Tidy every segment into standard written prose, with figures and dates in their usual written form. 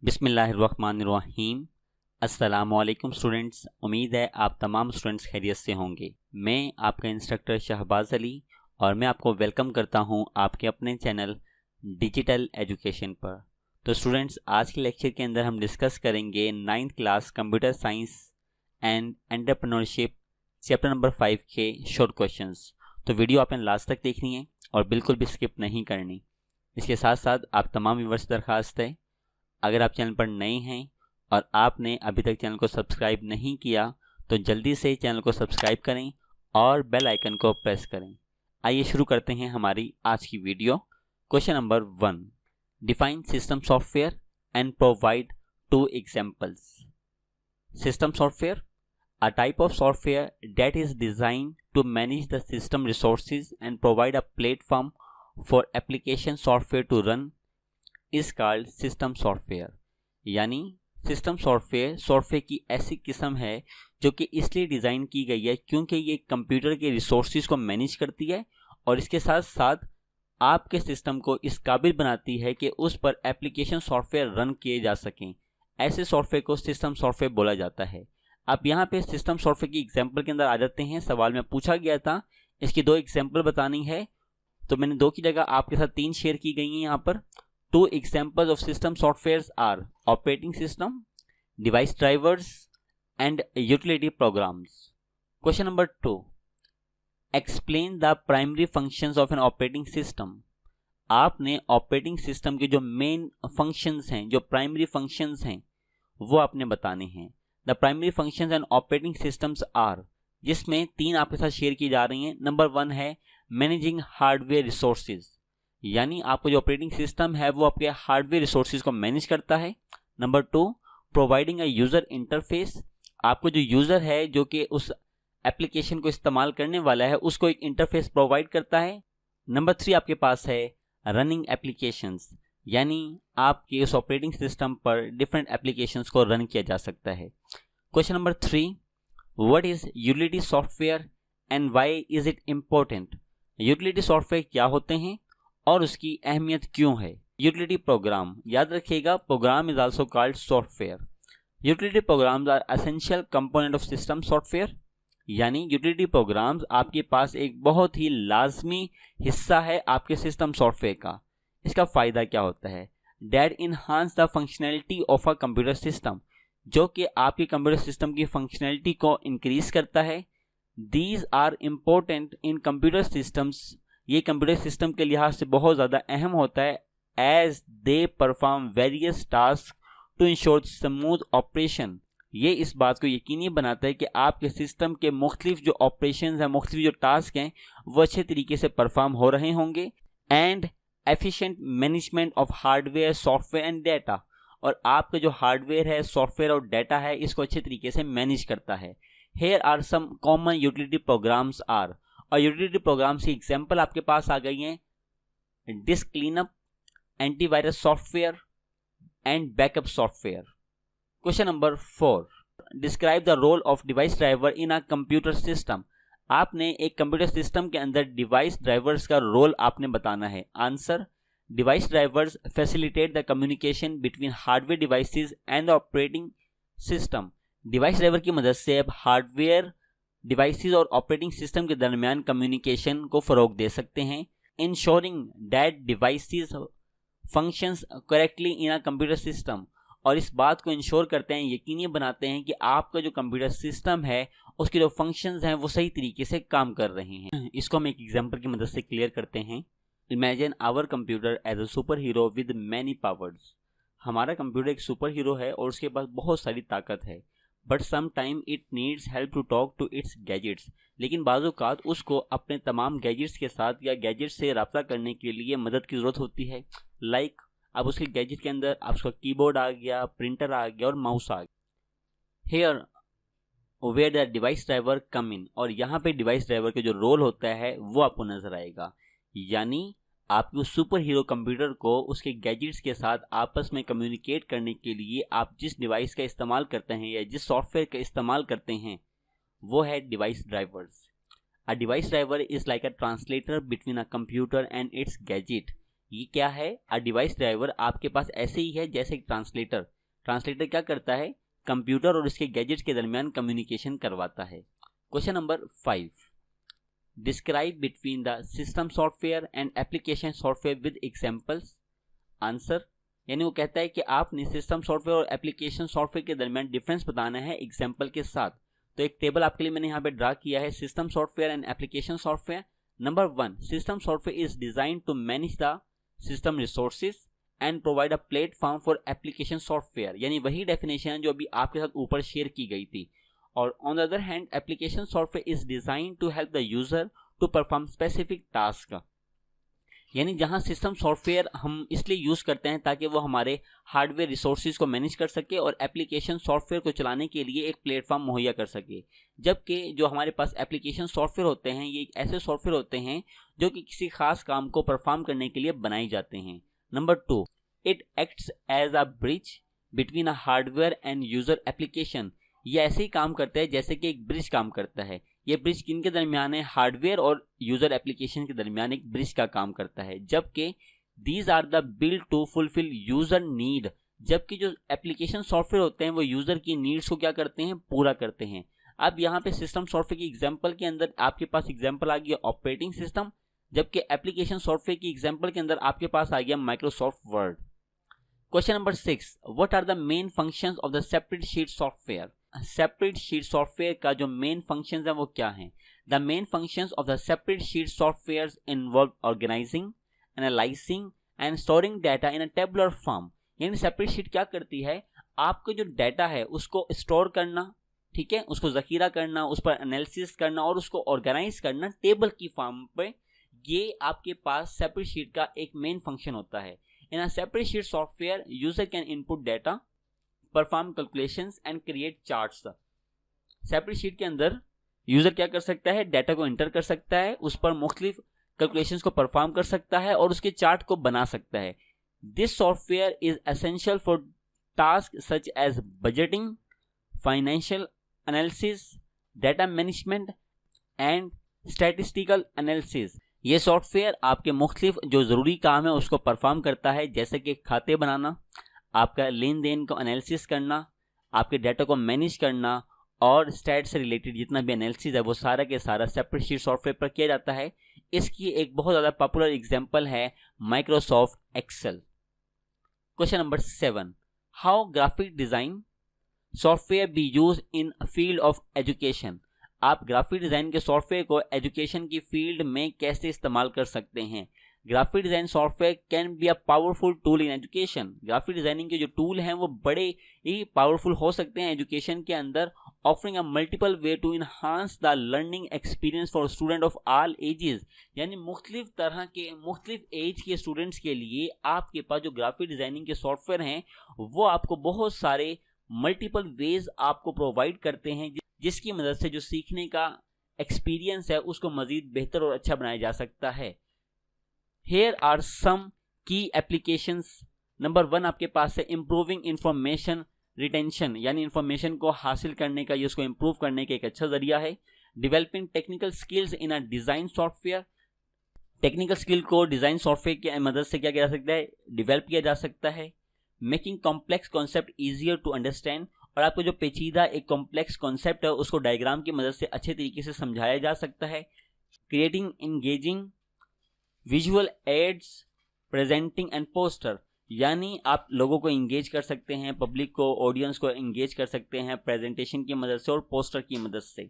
बिस्मिल्लाहिर्रहमानिर्रहीम। अस्सलामुअलैकुम स्टूडेंट्स, उम्मीद है आप तमाम स्टूडेंट्स खैरियत से होंगे। मैं आपका इंस्ट्रक्टर शहबाज अली और मैं आपको वेलकम करता हूं आपके अपने चैनल डिजिटल एजुकेशन पर। तो स्टूडेंट्स, आज के लेक्चर के अंदर हम डिस्कस करेंगे 9th class computer science and entrepreneurship chapter number 5 के शॉर्ट क्वेश्चंस। तो वीडियो आपने लास्ट तक देखनी है और बिल्कुल भी स्किप नहीं करनी। इसके साथ साथ आप तमाम व्यूअर्स से दरख्वास्त है, अगर आप चैनल पर नए हैं और आपने अभी तक चैनल को सब्सक्राइब नहीं किया तो जल्दी से चैनल को सब्सक्राइब करें और बेल आइकन को प्रेस करें। आइए शुरू करते हैं हमारी आज की video. Question number 1, define system software and provide 2 examples. System software, a type of software that is designed to manage the system resources and provide a platform for application software to run is called system software। यानी system software की ऐसी किस्म है जो कि इसलिए design की गई है क्योंकि ये कंप्यूटर के रिसोर्सेज को मैनेज करती है और इसके साथ साथ आपके सिस्टम को इस काबिल बनाती है कि उस पर एप्लीकेशन सॉफ्टवेयर रन किए जा सकें। ऐसे सॉफ्टवेयर को सिस्टम सॉफ्टवेयर बोला जाता है। आप यहाँ पे सिस्टम सॉफ्टवेयर की एग्जाम्पल के अंदर आ जाते हैं। सवाल में पूछा गया था इसकी 2 एग्जाम्पल बतानी है, तो मैंने 2 की जगह आपके साथ 3 शेयर की गई हैं। यहाँ पर 2 examples of system softwares are operating system, device drivers and utility programs। Question number 2, explain the primary functions of an operating system। आपने ऑपरेटिंग सिस्टम के जो मेन फंक्शंस हैं, जो प्राइमरी फंक्शंस हैं, वो आपने बताने हैं। The primary functions and operating systems are, जिसमें 3 आपके साथ शेयर की जा रही हैं। नंबर 1 है मैनेजिंग हार्डवेयर रिसोर्सेज, यानी आपको जो ऑपरेटिंग सिस्टम है वो आपके हार्डवेयर रिसोर्सेज को मैनेज करता है। Number 2, providing a user interface, आपको जो यूजर है जो कि उस एप्लीकेशन को इस्तेमाल करने वाला है उसको एक इंटरफेस प्रोवाइड करता है। नंबर 3 आपके पास है रनिंग एप्लीकेशंस, यानी आपके उस ऑपरेटिंग सिस्टम पर डिफरेंट एप्लीकेशंस को रन किया जा सकता है। Question number 3, what is utility software and why is it important. Utility software क्या होते हैं और उसकी अहमियत क्यों है। यूटिलिटी प्रोग्राम, याद रखिएगा, program is also called software. Utility programs are essential component of system software, यानी यूटिलिटी प्रोग्राम्स आपके पास एक बहुत ही लाजमी हिस्सा है आपके सिस्टम सॉफ्टवेयर का। इसका फ़ायदा क्या होता है, that enhance the functionality of a computer system, जो कि आपके कंप्यूटर सिस्टम की फंक्शनैलिटी को इंक्रीज करता है। These are important in computer systems, ये कंप्यूटर सिस्टम के लिहाज से बहुत ज़्यादा अहम होता है, as they perform various task to ensure smooth operation. ये इस बात को यकीनी बनाता है कि आपके सिस्टम के मुख्तलिफ जो ऑपरेशन हैं, मुख्तलिफ जो टास्क हैं, वो अच्छे तरीके से परफॉर्म हो रहे होंगे। And efficient management of hardware, software and data, और आपका जो हार्डवेयर है, सॉफ्टवेयर और डाटा है, इसको अच्छे तरीके से मैनेज करता है। Here are some common utility programs are, और यूटिलिटी प्रोग्राम्स की एग्जांपल आपके पास आ गई हैं, disk cleanup, antivirus software and backup software. Question number 4, describe the role of device driver in a computer system. आपने एक कंप्यूटर सिस्टम के अंदर डिवाइस ड्राइवर्स का रोल आपने बताना है। Answer, device drivers facilitate the communication between hardware devices and the operating system. Device driver की मदद से आप हार्डवेयर डिवाइसेस और ऑपरेटिंग सिस्टम के दरमियान कम्युनिकेशन को फ़रोग दे सकते हैं। Ensuring that devices functions correctly in a computer system, और इस बात को इंश्योर करते हैं, यकीनी बनाते हैं कि आपका जो कंप्यूटर सिस्टम है उसके जो फंक्शंस हैं वो सही तरीके से काम कर रहे हैं। इसको हम एक एग्जांपल की मदद से क्लियर करते हैं। Imagine our computer as a super hero with many powers. हमारा कंप्यूटर एक सुपर हीरो है और उसके पास बहुत सारी ताकत है, but some time it needs help to talk to its gadgets. लेकिन बाज़-औक़ात उसको अपने तमाम गैजेट्स के साथ या गैजेट्स से रब्ता करने के लिए मदद की ज़रूरत होती है। लाइक अब उसके गैजेट के अंदर आपका कीबोर्ड आ गया, प्रिंटर आ गया और माउस आ गया। Here where the device driver come in, और यहाँ पे डिवाइस ड्राइवर का जो रोल होता है वो आपको नजर आएगा। यानी आपके उस सुपर हीरो कंप्यूटर को उसके गैजेट्स के साथ आपस में कम्युनिकेट करने के लिए आप जिस डिवाइस का इस्तेमाल करते हैं या जिस सॉफ्टवेयर का इस्तेमाल करते हैं वो है device drivers. A device driver is like a translator between a computer and it's gadget. ये क्या है, अ डिवाइस ड्राइवर आपके पास ऐसे ही है जैसे एक ट्रांसलेटर, ट्रांसलेटर क्या करता है? कंप्यूटर और इसके गैजेट्स के दरमियान कम्युनिकेशन करवाता है। Question number 5, describe between the system software and application software with examples. Answer, यानी वो कहता है कि आपने सिस्टम सॉफ्टवेयर और एप्लीकेशन सॉफ्टवेयर के दरमियान डिफरेंस बताना है एग्जांपल के साथ। तो एक टेबल आपके लिए मैंने यहाँ पे ड्रा किया है, system software and application software. Number 1, system software is designed to manage the system resources and provide a platform for application software, यानी वही डेफिनेशन है जो अभी आपके साथ ऊपर शेयर की गई थी। और on the other hand, application software is designed to help the user to perform specific task, यानी जहां सिस्टम सॉफ्टवेयर हम इसलिए यूज करते हैं ताकि वो हमारे हार्डवेयर रिसोर्सेज को मैनेज कर सके और एप्लीकेशन सॉफ्टवेयर को चलाने के लिए एक प्लेटफॉर्म मुहैया कर सके। जबकि जो हमारे पास एप्लीकेशन सॉफ्टवेयर होते हैं ये ऐसे सॉफ्टवेयर होते हैं जो कि किसी खास काम को परफॉर्म करने के लिए बनाए जाते हैं। Number 2, it acts as a bridge between a hardware and user application. ये ऐसे ही काम करता है जैसे कि एक ब्रिज काम करता है। ये ब्रिज किन के दरमियान है? हार्डवेयर और यूजर एप्लीकेशन के दरमियान एक ब्रिज का काम करता है। जबकि these are the build to fulfil user need, जबकि जो एप्लीकेशन सॉफ्टवेयर होते हैं वो यूजर की नीड्स को क्या करते हैं? पूरा करते हैं। अब यहाँ पे सिस्टम सॉफ्टवेयर की एग्जांपल के अंदर आपके पास एग्जांपल आ गया ऑपरेटिंग सिस्टम, जबकि एप्लीकेशन सॉफ्टवेयर की एग्जांपल के अंदर आपके पास आ गया Microsoft Word. Question number 6, what are the main functions of the separate sheet software. Separate sheet software का जो मेन फंक्शंस है वो क्या हैं? The main functions of the separate sheet software involve organising, analysing and storing data in a tabular form. यानी spreadsheet क्या करती है? आपका जो डाटा है उसको स्टोर करना, ठीक है, उसको जखीरा करना, उस पर एनालिसिस करना और उसको ऑर्गेनाइज करना टेबल की फॉर्म पे। ये आपके पास सेपरेट शीट का एक मेन फंक्शन होता है। In a separate sheet software user can input data, perform calculations and create charts. Separate sheet के अंदर यूजर क्या कर सकता है? डाटा को एंटर कर सकता है, उस पर मुख्तलिफ कैलकुलेशंस को परफॉर्म कर सकता है और उसके चार्ट को बना सकता है। This software is essential for task such as budgeting, financial analysis, data management and statistical analysis. ये सॉफ्टवेयर आपके मुख्तलिफ जो ज़रूरी काम है उसको परफॉर्म करता है, जैसे कि खाते बनाना, आपका लेन देन को एनालिसिस करना, आपके डाटा को मैनेज करना और स्टैट से रिलेटेड जितना भी एनालिसिस है वो सारा के सारा सेपरेट शीट सॉफ्टवेयर पर किया जाता है। इसकी एक बहुत ज़्यादा पॉपुलर एग्जांपल है Microsoft Excel. Question number 7, how graphic design software be use in field of education. आप ग्राफिक डिज़ाइन के सॉफ्टवेयर को एजुकेशन की फील्ड में कैसे इस्तेमाल कर सकते हैं? Graphic design software can be a powerful tool in education. Graphic designing के जो टूल हैं वो बड़े ही पावरफुल हो सकते हैं एजुकेशन के अंदर, offering a multiple way to enhance the learning experience for student of all ages. यानी मुख्तलिफ तरह के मुख्तलिफ एज के स्टूडेंट्स के लिए आपके पास जो ग्राफिक डिज़ाइनिंग के सॉफ्टवेयर हैं वो आपको बहुत सारे मल्टीपल वेज आपको प्रोवाइड करते हैं, जिसकी मदद से जो सीखने का एक्सपीरियंस है उसको मज़ीद बेहतर और अच्छा बनाया जा सकता है। Here are some key applications. Number 1 आपके पास है इम्प्रूविंग इंफॉर्मेशन रिटेंशन, यानी इंफॉर्मेशन को हासिल करने का, ये उसको इम्प्रूव करने का एक अच्छा जरिया है। Developing technical skills in a design software. Technical skill को डिज़ाइन सॉफ्टवेयर की मदद से क्या किया जा सकता है? डेवलप किया जा सकता है। Making complex concept easier to understand, और आपको जो पेचीदा एक कॉम्प्लेक्स कॉन्सेप्ट है उसको डायग्राम की मदद से अच्छे तरीके से समझाया जा सकता है। Creating engaging visual aids, presenting and poster, यानी आप लोगों को इंगेज कर सकते हैं, पब्लिक को, ऑडियंस को इंगेज कर सकते हैं प्रेजेंटेशन की मदद से और पोस्टर की मदद से।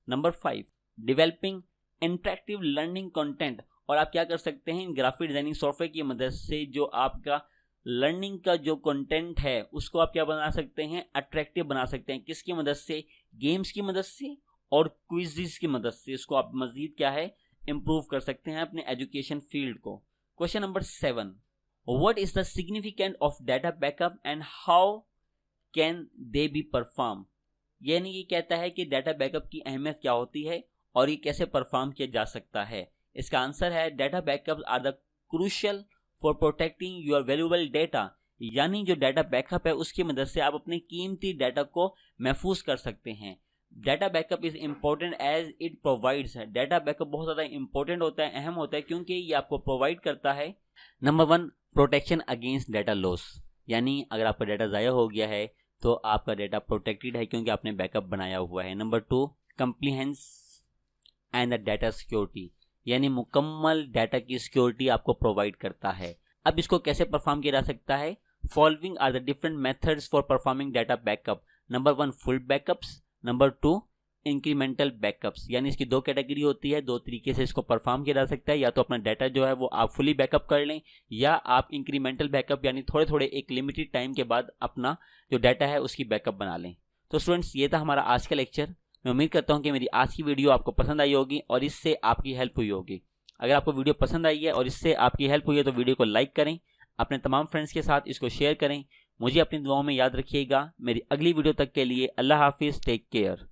Number 5, developing interactive learning content, और आप क्या कर सकते हैं ग्राफिक डिजाइनिंग सॉफ्टवेयर की मदद से जो आपका लर्निंग का जो कंटेंट है उसको आप क्या बना सकते हैं? अट्रैक्टिव बना सकते हैं। किसकी मदद से? गेम्स की मदद से और क्विज़ेस की मदद से। इसको आप मजीद क्या है? इम्प्रूव कर सकते हैं अपने एजुकेशन फील्ड को। Question number 7, what is the significant of data backup and how can they be perform. यानी ये कहता है कि डाटा बैकअप की अहमियत क्या होती है और ये कैसे परफॉर्म किया जा सकता है। इसका आंसर है data backup are the crucial for protecting your valuable data, यानी जो डाटा बैकअप है उसकी मदद से आप अपने कीमती डाटा को महफूज कर सकते हैं। Data backup is important as it provides, data backup बहुत ज़्यादा इंपॉर्टेंट होता है, अहम होता है, क्योंकि ये आपको प्रोवाइड करता है number 1 protection against data loss, यानी अगर आपका डाटा ज़ाया हो गया है तो आपका डाटा प्रोटेक्टेड है क्योंकि आपने बैकअप बनाया हुआ है। Number 2, completeness and the data security, यानी मुकम्मल डाटा की सिक्योरिटी आपको प्रोवाइड करता है। अब इसको कैसे परफॉर्म किया जा सकता है? Following are the different methods for performing data backup. Number 1, full backups. Number 2, incremental backups, यानी इसकी 2 कैटेगरी होती है। 2 तरीके से इसको परफॉर्म किया जा सकता है, या तो अपना डाटा जो है वो आप फुली बैकअप कर लें, या आप इंक्रीमेंटल बैकअप यानी थोड़े थोड़े एक लिमिटेड टाइम के बाद अपना जो डाटा है उसकी बैकअप बना लें। तो स्टूडेंट्स, ये था हमारा आज का लेक्चर। मैं उम्मीद करता हूँ कि मेरी आज की वीडियो आपको पसंद आई होगी और इससे आपकी हेल्प हुई होगी। अगर आपको वीडियो पसंद आई है और इससे आपकी हेल्प हुई है तो वीडियो को लाइक करें, अपने तमाम फ्रेंड्स के साथ इसको शेयर करें। मुझे अपनी दुआओं में याद रखिएगा। मेरी अगली वीडियो तक के लिए अल्लाह हाफिज़, टेक केयर।